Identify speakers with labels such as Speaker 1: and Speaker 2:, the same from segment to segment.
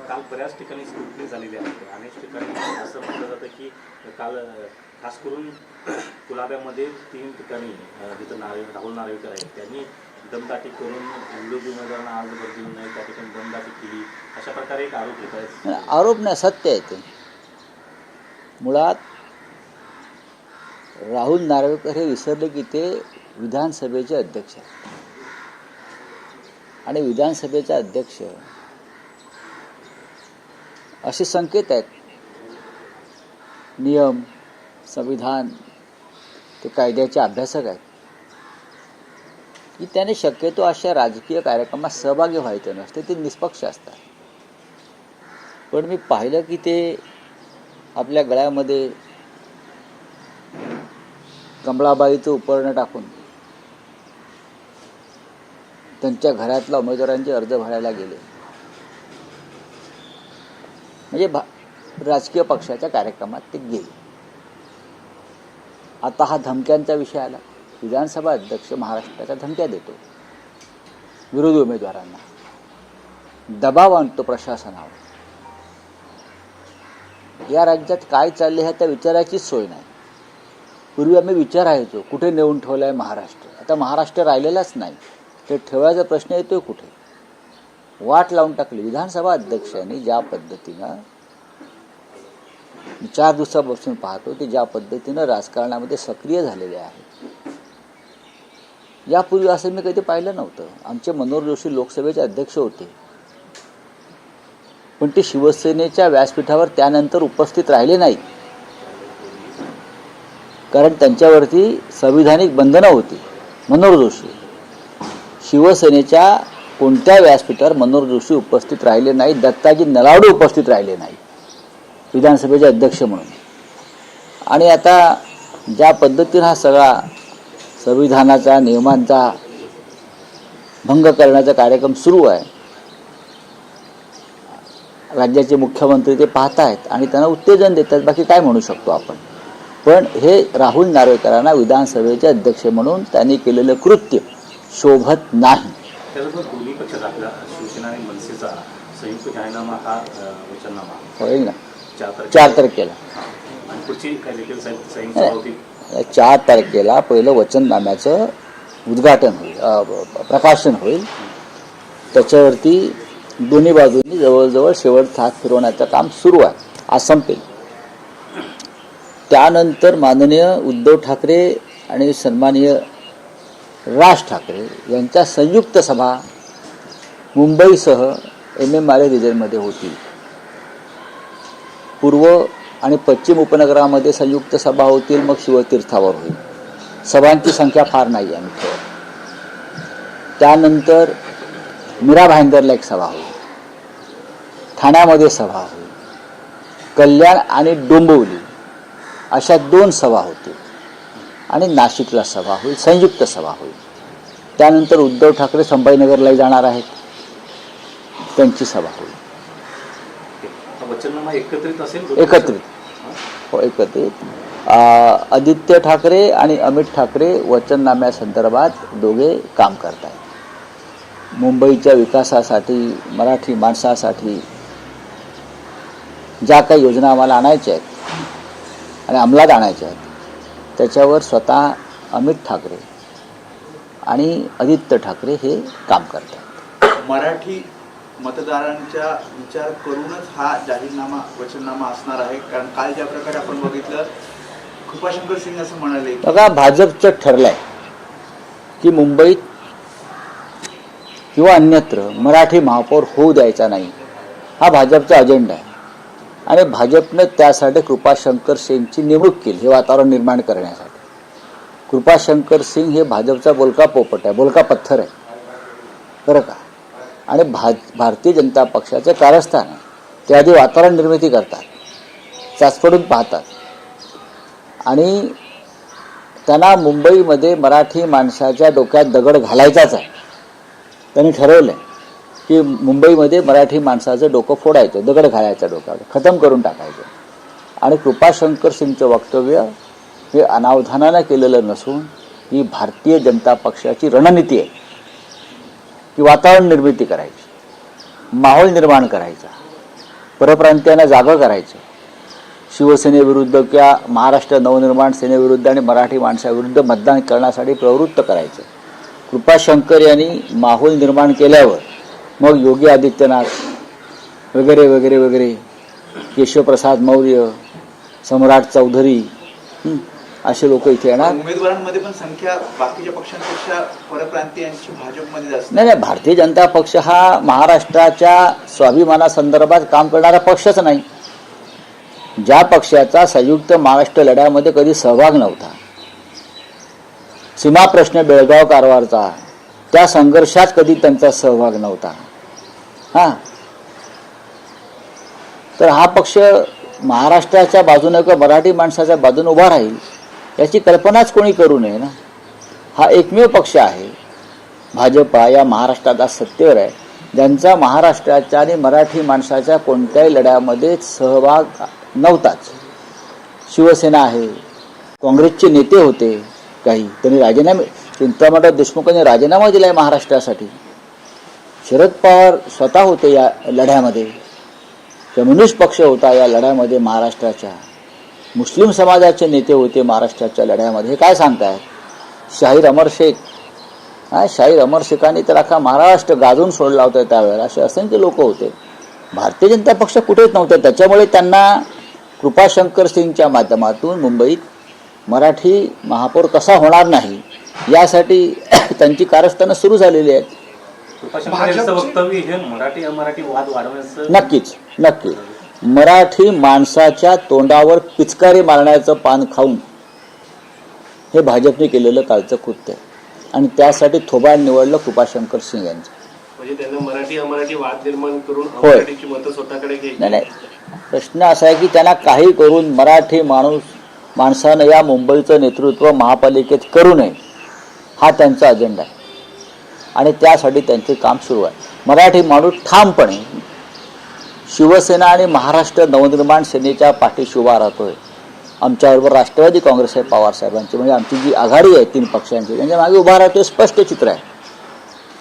Speaker 1: काल बऱ्याच ठिकाणी स्क्रुटनी झालेली आहे. अनेक ठिकाणी असं म्हटलं जातं की काल खास करून कुलाब्यामध्ये 3 ठिकाणी जिथं राहुल नार्वेकर आहेत त्यांनी दमदाटी करून विरोधी उमेदवारांना आज बदलू नये त्या ठिकाणी दमदाटी केली अशा प्रकारे एक आरोप येत आहे.
Speaker 2: आरोप नाही, सत्य आहे ते. मुळात राहुल नार्वेकर हे विसरले की ते विधानसभेचे अध्यक्ष आहेत आणि विधानसभेचे अध्यक्ष असे संकेत आहेत, नियम, संविधान, ते कायद्याचे अभ्यासक आहेत की त्याने शक्यतो अशा राजकीय कार्यक्रमात सहभागी व्हायचं नसते, ते निष्पक्ष असतात. पण मी पाहिलं की ते आपल्या गळ्यामध्ये कमळाबाईचं उपकरण टाकून त्यांच्या घरातल्या उमेदवारांचे अर्ज भरायला गेले. म्हणजे राजकीय पक्षाच्या कार्यक्रमात ते गेले. आता हा धमक्यांचा विषय आला. विधानसभा अध्यक्ष महाराष्ट्राच्या धमक्या देतो विरोधी उमेदवारांना, दबाव आणतो प्रशासनावर. या राज्यात काय चालले ह्या त्या विचाराचीच सोय नाही. पूर्वी आम्ही विचारायचो कुठे नेऊन ठेवलाय महाराष्ट्र. आता महाराष्ट्र राहिलेलाच नाही, ते ठेवायचा प्रश्न येतोय कुठे. वाट लावून टाकली. विधानसभा अध्यक्षांनी ज्या पद्धतीनं 4 दिवसापासून पाहतो ते ज्या पद्धतीनं राजकारणामध्ये सक्रिय झालेले आहेत, यापूर्वी असं मी कधी पाहिलं नव्हतं. आमचे मनोहर जोशी लोकसभेचे अध्यक्ष होते, पण ते शिवसेनेच्या व्यासपीठावर त्यानंतर उपस्थित राहिले नाहीत, कारण त्यांच्यावरती संविधानिक बंधनं होती. मनोहर जोशी शिवसेनेच्या कोणत्या व्यासपीठावर मनोहर जोशी उपस्थित राहिले नाहीत. दत्ताजी नलावडे उपस्थित राहिले नाहीत विधानसभेचे अध्यक्ष म्हणून. आणि आता ज्या पद्धतीनं हा सगळा संविधानाचा, नियमांचा भंग करण्याचा कार्यक्रम सुरू आहे, राज्याचे मुख्यमंत्री ते पाहतायत आणि त्यांना उत्तेजन देतात. बाकी काय म्हणू शकतो आपण. पण हे राहुल नार्वेकरांना विधानसभेचे अध्यक्ष म्हणून त्यांनी केलेलं कृत्य शोभत नाही.
Speaker 1: त्याचबरोबर दोन्ही पक्षाचा आपल्या शिवसेना आणि मनसेचा संयुक्त जाहीरनामा हा वचननामा
Speaker 2: होईल ना
Speaker 1: 4
Speaker 2: तारखेला.
Speaker 1: आणि पुढची काय देखील संयुक्त सभा होती
Speaker 2: 4 तारखेला पहिलं वचननाम्याचं उद्घाटन होईल, प्रकाशन होईल. त्याच्यावरती दोन्ही बाजूंनी जवळजवळ शेवट हात फिरवण्याचं काम सुरू आहे. आज संपेल. त्यानंतर माननीय उद्धव ठाकरे आणि सन्माननीय राज ठाकरे यांच्या संयुक्त सभा मुंबईसह MMRA रिजनमध्ये होतील. पूर्व आणि पश्चिम उपनगरामध्ये संयुक्त सभा होतील, मग शिवतीर्थावर होईल. सभांची संख्या फार नाही आहे ठेवत. त्यानंतर मीरा भाईंदरला एक सभा होईल, ठाण्यामध्ये सभा होईल, कल्याण आणि डोंबिवली अशा 2 सभा होतील आणि नाशिकला सभा होईल, संयुक्त सभा होईल. त्यानंतर उद्धव ठाकरे संभाजीनगरलाही जाणार आहेत, त्यांची सभा होईल.
Speaker 1: वचननामा एकत्रित असेल.
Speaker 2: एकत्रित हो, एकत्रित. आदित्य ठाकरे आणि अमित ठाकरे वचननाम्यासंदर्भात दोघे काम करत आहेत. मुंबईच्या विकासासाठी, मराठी माणसासाठी ज्या काही योजना आम्हाला आणायच्या आहेत आणि अंमलात आणायच्या आहेत, त्याच्यावर स्वतः अमित ठाकरे आणि आदित्य ठाकरे हे काम करतात.
Speaker 3: मराठी मतदारांचा विचार करूनच हा जाहीरनामा, वचननामा असणार आहे. कारण काल ज्या प्रकारे आपण बघितलं, कृपाशंकर सिंग असं म्हणाले,
Speaker 2: बघा भाजपचं ठरलंय की मुंबईत किंवा अन्यत्र मराठी महापौर होऊ द्यायचा नाही. हा भाजपचा अजेंडा आहे आणि भाजपनं त्यासाठी कृपाशंकर सिंगची नेमणूक केली, हे वातावरण निर्माण करण्यासाठी. कृपाशंकर सिंग हे भाजपचा बोलका पोपट आहे, बोलका पत्थर आहे बरं का. आणि भारतीय जनता पक्षाचे कारस्थान आहे. ते आधी वातावरण निर्मिती करतात, चाचपडून पाहतात आणि त्यांना मुंबईमध्ये मराठी माणसाच्या डोक्यात दगड घालायचाच आहे. त्यांनी ठरवलंय की मुंबईमध्ये मराठी माणसाचं डोकं फोडायचं, दगड घालायचं, डोक्यावर खतम करून टाकायचं. आणि कृपाशंकर सिंगचं वक्तव्य हे अनावधानानं केलेलं नसून ही भारतीय जनता पक्षाची रणनीती आहे. की वातावरण निर्मिती करायची, माहोल निर्माण करायचा, परप्रांतीयांना जागं करायचं, शिवसेनेविरुद्ध किंवा महाराष्ट्र नवनिर्माण सेनेविरुद्ध आणि मराठी माणसाविरुद्ध मतदान करण्यासाठी प्रवृत्त करायचं. कृपाशंकर यांनी माहोल निर्माण केल्यावर मग योगी आदित्यनाथ वगैरे वगैरे वगैरे, केशवप्रसाद मौर्य, सम्राट चौधरी, असे लोक इथे येणार.
Speaker 3: उमेदवारांमध्ये पण संख्या बाकीच्या पक्षांपेक्षा परप्रांतीयांची भाजपमध्ये जास्त.
Speaker 2: नाही, भारतीय जनता पक्ष हा महाराष्ट्राच्या स्वाभिमानासंदर्भात काम करणारा पक्षच नाही. ज्या पक्षाचा संयुक्त महाराष्ट्र लढ्यामध्ये कधी सहभाग नव्हता, सीमा प्रश्न बेळगाव कारवारचा, त्या संघर्षात कधी त्यांचा सहभाग नव्हता, तर हा पक्ष महाराष्ट्राच्या बाजूने किंवा मराठी माणसाच्या बाजूने उभा राहील याची कल्पनाच कोणी करू नये ना. हा एकमेव पक्ष आहे भाजपा या महाराष्ट्रात आज सत्तेवर आहे, ज्यांचा महाराष्ट्राच्या आणि मराठी माणसाच्या कोणत्याही लढ्यामध्ये सहभाग नव्हताच. शिवसेना आहे, काँग्रेसचे नेते होते काही, त्यांनी राजीनामे, चिंतामणराव देशमुखांनी राजीनामा दिलाय महाराष्ट्रासाठी. शरद पवार स्वतः होते या लढ्यामध्ये, कम्युनिस्ट पक्ष होता या लढ्यामध्ये महाराष्ट्राच्या, मुस्लिम समाजाचे नेते होते महाराष्ट्राच्या लढ्यामध्ये. हे काय सांगताय? शाहीर अमर शेख, शाहीर अमर शेखांनी तर अख्खा महाराष्ट्र गाजून सोडला होता त्यावेळेला. असे असंख्य लोक होते. भारतीय जनता पक्ष कुठेच नव्हते. त्याच्यामुळे त्यांना कृपाशंकर सिंगच्या माध्यमातून मुंबईत मराठी महापौर कसा होणार नाही यासाठी त्यांची कारस्थानं सुरू झालेली आहेत.
Speaker 1: कृपाशंकरांचं वक्तव्य हे मराठी अमराठी वाद वाढवण्याचं
Speaker 2: नक्कीच नक्की मराठी माणसाच्या तोंडावर पिचकारी मारण्याचं पान खाऊन हे भाजपने केलेलं कालचं कृत्य आहे. आणि त्यासाठी थोबाड निवडलं कृपाशंकर सिंग यांचं.
Speaker 4: म्हणजे त्यांना मराठी अमराठी वाद निर्माण करून
Speaker 2: होय.
Speaker 4: मराठीची मतं स्वतःकडे घ्यायची.
Speaker 2: नाही, प्रश्न असा आहे की त्यांना काही करून मराठी माणसानं या मुंबईचं नेतृत्व महापालिकेत करू नये हा त्यांचा अजेंडा आहे. आणि त्यासाठी त्यांचे काम सुरू आहे. मराठी माणूस ठामपणे शिवसेना आणि महाराष्ट्र नवनिर्माण सेनेच्या पाठीशी उभा राहतोय. आमच्याबरोबर राष्ट्रवादी काँग्रेस आहे पवार साहेबांची, म्हणजे आमची जी आघाडी आहे 3 पक्षांची, त्यांच्या मागे उभा राहतोय, स्पष्ट चित्र आहे.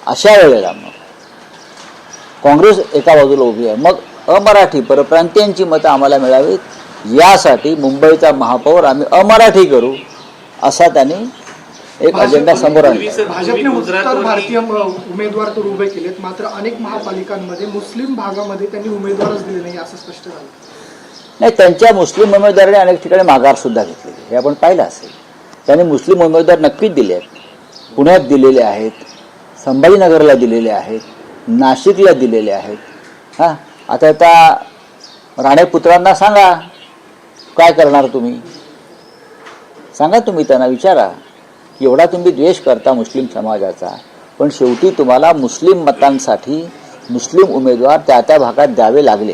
Speaker 2: अशा वेळेला मग काँग्रेस एका बाजूला उभी आहे, मग अमराठी परप्रांतीयांची मतं आम्हाला मिळावीत यासाठी मुंबईचा महापौर आम्ही अमराठी करू असा त्यांनी एक अजेंडा समोर आणला.
Speaker 5: भाजपने उत्तर भारतीय उमेदवार तर उभे केलेत, मात्र अनेक महापालिकांमध्ये मुस्लिम भागामध्ये त्यांनी उमेदवारच दिले नाही असं स्पष्ट झालं.
Speaker 2: नाही, त्यांच्या मुस्लिम उमेदवारांनी अनेक ठिकाणी माघार सुद्धा घेतली, हे आपण पाहिलं असेल. त्यांनी मुस्लिम उमेदवार नक्कीच दिले आहेत. पुण्यात दिलेले आहेत, संभाजीनगरला दिलेले आहेत, नाशिकला दिलेले आहेत. आता राणे पुत्रांना सांगा काय करणार तुम्ही, सांगा तुम्ही त्यांना विचारा की एवढा तुम्ही द्वेष करता मुस्लिम समाजाचा, पण शेवटी तुम्हाला मुस्लिम मतांसाठी मुस्लिम उमेदवार त्या त्या भागात द्यावे लागले.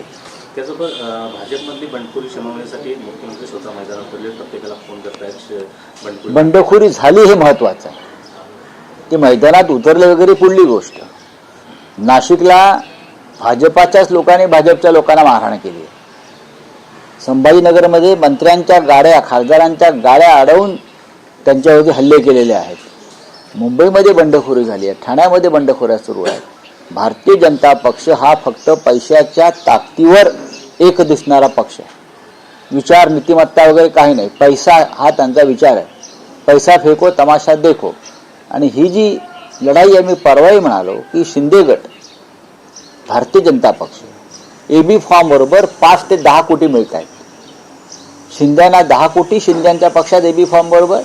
Speaker 1: त्याचबरोबर भाजपमधली बंडखोरी शमवण्यासाठी मुख्यमंत्री स्वतः मैदानात पडले, प्रत्येकाला फोन करतायत.
Speaker 2: बंडखोरी झाली हे महत्वाचं आहे. ते मैदानात उतरले वगैरे पुढली गोष्ट. नाशिकला भाजपाच्याच लोकांनी भाजपच्या लोकांना मारहाण केली. संभाजीनगरमध्ये मंत्र्यांच्या गाड्या, खासदारांच्या गाड्या अडवून त्यांच्यावरती हल्ले केलेले आहेत. मुंबईमध्ये बंडखोरी झाली आहे, ठाण्यामध्ये बंडखोऱ्या सुरू आहेत. भारतीय जनता पक्ष हा फक्त पैशाच्या ताकदीवर एक दिसणारा पक्ष आहे. विचार, नीतिमत्ता वगैरे काही नाही. पैसा हा त्यांचा विचार आहे. पैसा फेको तमाशा देखो. आणि ही जी लढाई आम्ही परवाही म्हणालो की शिंदे गट, भारतीय जनता पक्ष, एबी फॉर्म बरोबर 5 ते 10 कोटी मिळत आहेत. शिंद्यांना 10 कोटी शिंद्यांच्या पक्षात एबी फॉर्म बरोबर,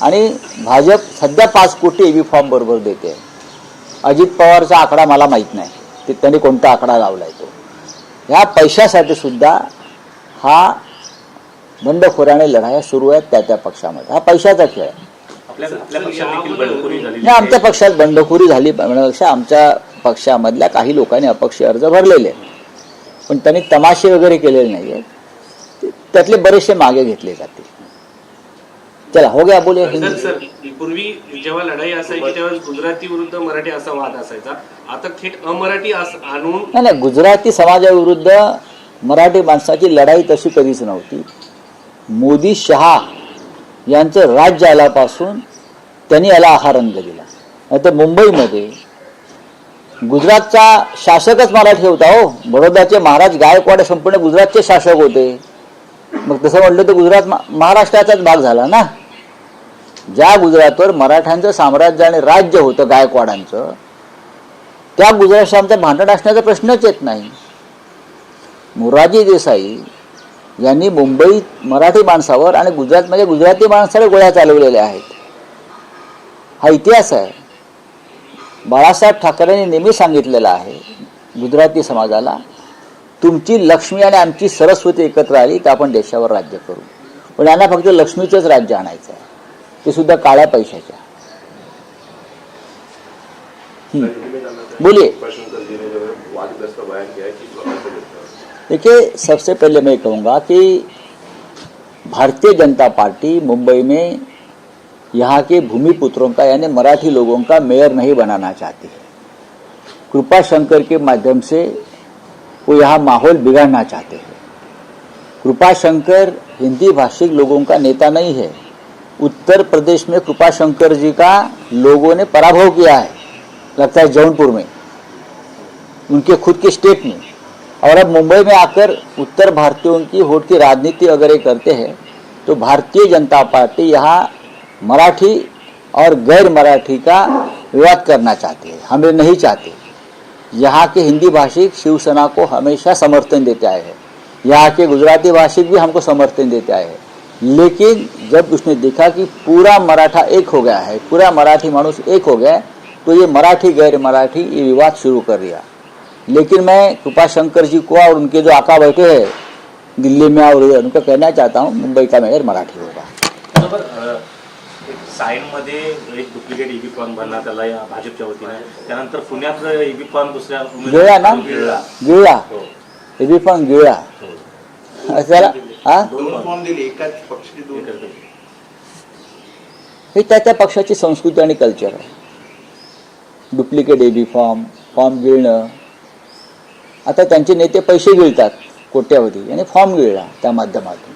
Speaker 2: आणि भाजप सध्या 5 कोटी एबी फॉर्म बरोबर देते. अजित पवारचा आकडा मला माहीत नाही, ते त्यांनी कोणता आकडा लावलाय तो. ह्या पैशासाठी सुद्धा हा बंडखोराने लढाया सुरू आहेत त्या त्या पक्षामध्ये. हा पैशाचा खेळ आहे.
Speaker 1: आपल्या पक्षात देखील बंडखोरी झाली.
Speaker 2: नाही, आमच्या पक्षात बंडखोरी झाली म्हणण्यापेक्षा आमच्या पक्षामधल्या काही लोकांनी अपक्ष अर्ज भरलेले आहेत, पण त्यांनी तमाशे वगैरे केलेले नाही आहेत. त्यातले बरेचसे मागे घेतले जाते. चला हो गया, बोले हिंदी.
Speaker 4: सर, पूर्वी जेव्हा लढाई असायची त्यावेळेस गुजराती विरुद्ध मराठी असा वाद असायचा. आता थेट अमराठी आणून
Speaker 2: नाही, गुजराती समाजाविरुद्ध मराठी माणसाची लढाई तशी कधीच नव्हती. मोदी शहा यांचं राज्य आल्यापासून त्यांनी याला हा रंग दिला. नाही तर मुंबईमध्ये गुजरातचा शासकच मराठी होता हो. बडोद्याचे महाराज गायकवाड संपूर्ण गुजरातचे शासक होते. मग तसं म्हटलं तर गुजरात महाराष्ट्राचाच भाग झाला ना. ज्या गुजरातवर मराठ्यांचं साम्राज्य आणि राज्य होतं गायकवाडांचं, त्या गुजरातशी आमचं भांडण असण्याचा प्रश्नच येत नाही. मोरारजी देसाई यांनी मुंबईत मराठी माणसावर आणि गुजरातमध्ये गुजराती माणसावर गोळ्या चालवलेल्या आहेत. हा इतिहास आहे. बाळासाहेब ठाकरेंनी नेहमी सांगितलेलं आहे गुजराती समाजाला, तुमची लक्ष्मी आणि आमची सरस्वती एकत्र आली तर आपण देशावर राज्य करू. पण यांना फक्त लक्ष्मीचंच राज्य आणायचं आहे, ते सुद्धा काळ्या पैशाच्या. बोलिए. देखिए, सबसे पहले मैं कहूँगा कि भारतीय जनता पार्टी मुंबई में यहाँ के भूमिपुत्रों का यानी मराठी लोगों का मेयर नहीं बनाना चाहती है. कृपा शंकर के माध्यम से वो यहाँ माहौल बिगाड़ना चाहते हैं. कृपा शंकर हिंदी भाषिक लोगों का नेता नहीं है. उत्तर प्रदेश में कृपा शंकर जी का लोगों ने पराभव किया है, लगता है जौनपुर में, उनके खुद के स्टेट में. और अब मुंबई में आकर उत्तर भारतीयों की वोट की राजनीति अगर ये करते हैं तो भारतीय जनता पार्टी यहाँ मराठी और गैर मराठी का विवाद करना चाहती है. हम ये नहीं चाहते. यहाँ के हिंदी भाषिक शिवसेना को हमेशा समर्थन देते आए हैं. यहाँ के गुजराती भाषिक भी हमको समर्थन देते आए हैं. लेकिन जब उसने देखा कि पूरा मराठा एक हो गया है, पूरा मराठी मानुष एक हो गया, तो ये मराठी गैर मराठी ये विवाद शुरू कर दिया. लेकिन मैं कृपा शंकर जी को और उनके जो आका बैठे हैं दिल्ली में और उनको कहना चाहता हूँ, मुंबई का मेयर मराठी होगा.
Speaker 1: बरोबर. साईनमध्ये एक डुप्लिकेट ईबी फॉर्म भरला त्याला या भाजपच्या वतीने. त्यानंतर पुण्यात ईबी फॉर्म दुसऱ्या
Speaker 2: गिळला ना, गिळला
Speaker 1: हो.
Speaker 2: एबी पण गिळला त्याला. हा,
Speaker 3: दोन फॉर्म दिले, एकाच पक्षाचे दोन.
Speaker 2: हे त्या पक्षाची संस्कृती आणि कल्चर आहे. डुप्लिकेट एबी फॉर्म, फॉर्म गिळणं. आता त्यांचे नेते पैसे गिळतात कोट्यावधी आणि फॉर्म गिळला त्या माध्यमातून.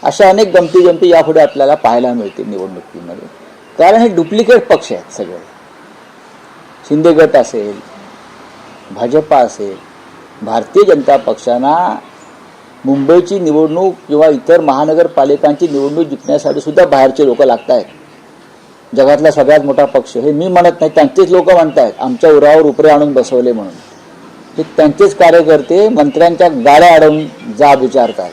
Speaker 2: अशा अनेक गमती जमती यापुढे आपल्याला पाहायला मिळतील निवडणुकीमध्ये. कारण हे डुप्लिकेट पक्ष आहेत सगळे. शिंदे गट असेल, भाजपा असेल, भारतीय जनता पक्षांना मुंबईची निवडणूक किंवा इतर महानगरपालिकांची निवडणूक जिंकण्यासाठी सुद्धा बाहेरचे लोक लागत आहेत. जगातला सगळ्यात मोठा पक्ष हे मी म्हणत नाही, त्यांचेच लोक म्हणतायत आमच्या उरावर उपरे आणून बसवले म्हणून. हे त्यांचेच कार्यकर्ते मंत्र्यांच्या गाड्या अडवून जाब विचारतात.